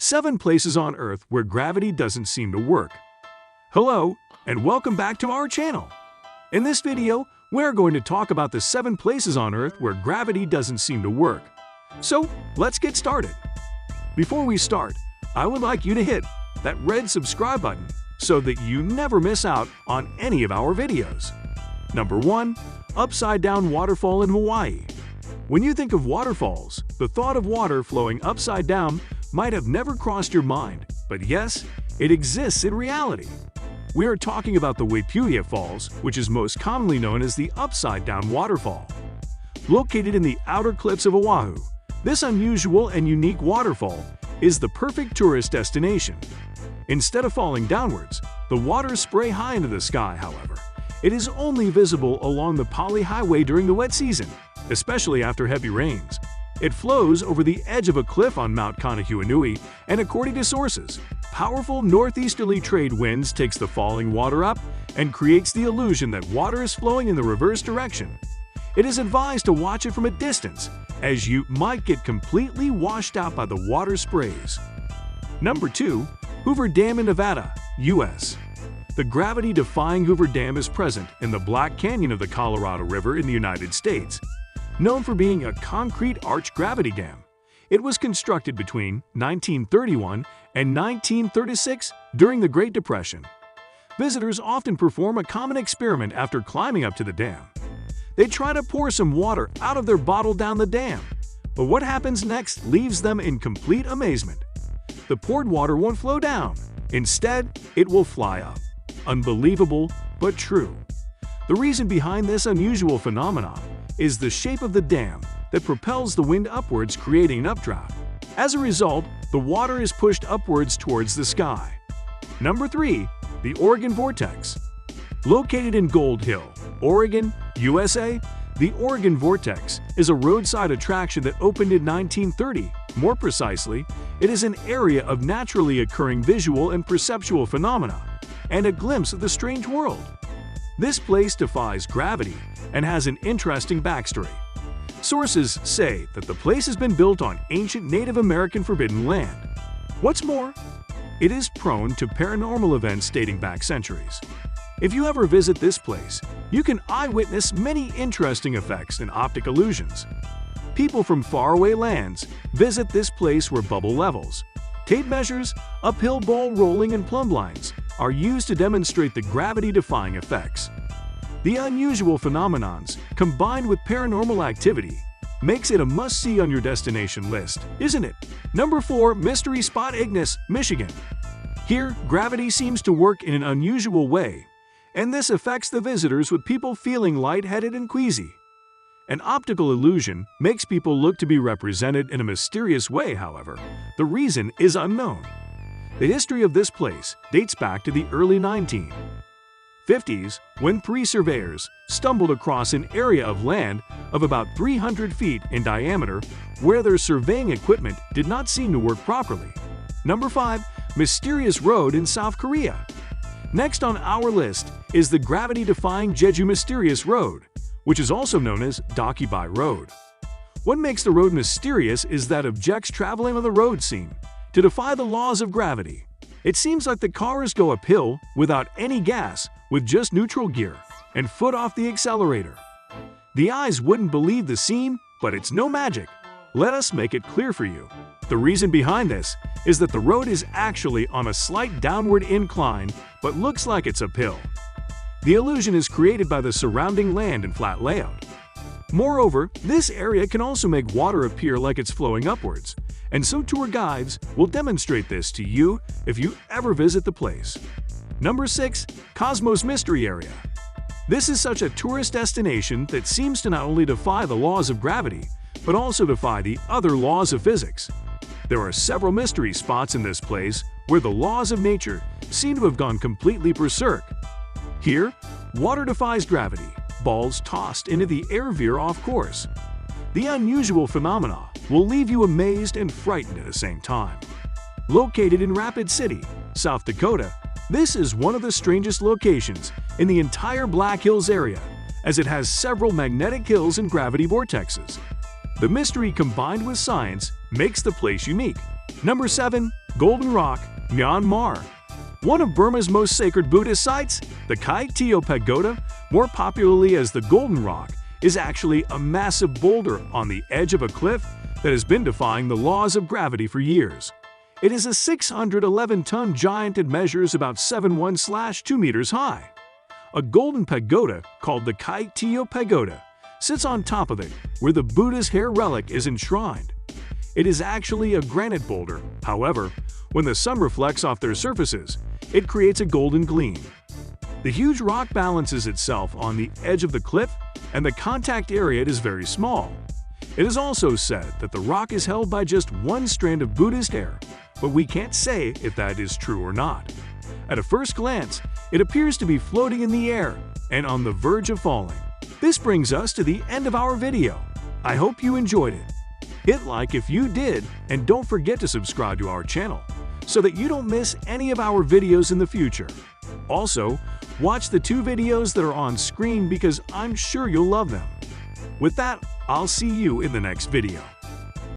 7 places on Earth where gravity doesn't seem to work. Hello, and welcome back to our channel. In this video, we're going to talk about the 7 places on Earth where gravity doesn't seem to work. So, let's get started. Before we start, I would like you to hit that red subscribe button so that you never miss out on any of our videos. Number 1. Upside Down Waterfall in Hawaii. When you think of waterfalls, the thought of water flowing upside down might have never crossed your mind, but yes, it exists in reality. We are talking about the Waipuia Falls, which is most commonly known as the Upside Down Waterfall. Located in the outer cliffs of Oahu, this unusual and unique waterfall is the perfect tourist destination. Instead of falling downwards, the waters spray high into the sky, however. It is only visible along the Pali Highway during the wet season, especially after heavy rains. It flows over the edge of a cliff on Mount Kanehuanui, and according to sources, powerful northeasterly trade winds takes the falling water up and creates the illusion that water is flowing in the reverse direction. It is advised to watch it from a distance, as you might get completely washed out by the water sprays. Number 2. Hoover Dam in Nevada, U.S. The gravity-defying Hoover Dam is present in the Black Canyon of the Colorado River in the United States. Known for being a concrete arch gravity dam, it was constructed between 1931 and 1936 during the Great Depression. Visitors often perform a common experiment after climbing up to the dam. They try to pour some water out of their bottle down the dam, but what happens next leaves them in complete amazement. The poured water won't flow down. Instead, it will fly up. Unbelievable, but true. The reason behind this unusual phenomenon is the shape of the dam that propels the wind upwards, creating an updraft. As a result, the water is pushed upwards towards the sky. Number 3. The Oregon Vortex. Located in Gold Hill, Oregon, USA, the Oregon Vortex is a roadside attraction that opened in 1930. More precisely, it is an area of naturally occurring visual and perceptual phenomena, and a glimpse of the strange world. This place defies gravity and has an interesting backstory. Sources say that the place has been built on ancient Native American forbidden land. What's more, it is prone to paranormal events dating back centuries. If you ever visit this place, you can eyewitness many interesting effects and optic illusions. People from faraway lands visit this place where bubble levels, tape measures, uphill ball rolling, and plumb lines are used to demonstrate the gravity-defying effects. The unusual phenomenons, combined with paranormal activity, makes it a must-see on your destination list, isn't it? Number 4. Mystery Spot Ignis, Michigan. Here, gravity seems to work in an unusual way, and this affects the visitors with people feeling lightheaded and queasy. An optical illusion makes people look to be represented in a mysterious way, however. The reason is unknown. The history of this place dates back to the early 1950s, when 3 surveyors stumbled across an area of land of about 300 feet in diameter where their surveying equipment did not seem to work properly. Number 5. Mysterious Road in South Korea. Next on our list is the gravity-defying Jeju Mysterious Road, which is also known as Dakibai Road. What makes the road mysterious is that objects traveling on the road seem to defy the laws of gravity. It seems like the cars go uphill without any gas, with just neutral gear and foot off the accelerator. The eyes wouldn't believe the scene, but it's no magic. Let us make it clear for you. The reason behind this is that the road is actually on a slight downward incline, but looks like it's uphill. The illusion is created by the surrounding land and flat layout. Moreover, this area can also make water appear like it's flowing upwards, and so tour guides will demonstrate this to you if you ever visit the place. Number 6. Cosmos Mystery Area. This is such a tourist destination that seems to not only defy the laws of gravity, but also defy the other laws of physics. There are several mystery spots in this place where the laws of nature seem to have gone completely berserk. Here, water defies gravity, balls tossed into the air veer off course. The unusual phenomena will leave you amazed and frightened at the same time. Located in Rapid City, South Dakota, this is one of the strangest locations in the entire Black Hills area, as it has several magnetic hills and gravity vortexes. The mystery combined with science makes the place unique. Number 7. Golden Rock, Myanmar. One of Burma's most sacred Buddhist sites, the Kai Teo Pagoda, more popularly as the Golden Rock, is actually a massive boulder on the edge of a cliff that has been defying the laws of gravity for years. It is a 611-ton giant and measures about 7'1" meters high. A golden pagoda, called the Kai Teo Pagoda, sits on top of it, where the Buddha's hair relic is enshrined. It is actually a granite boulder. However, when the sun reflects off their surfaces, it creates a golden gleam. The huge rock balances itself on the edge of the cliff, and the contact area is very small. It is also said that the rock is held by just one strand of Buddhist hair, but we can't say if that is true or not. At a first glance, it appears to be floating in the air and on the verge of falling. This brings us to the end of our video. I hope you enjoyed it. Hit like if you did, and don't forget to subscribe to our channel so that you don't miss any of our videos in the future. Also, watch the 2 videos that are on screen because I'm sure you'll love them. With that, I'll see you in the next video.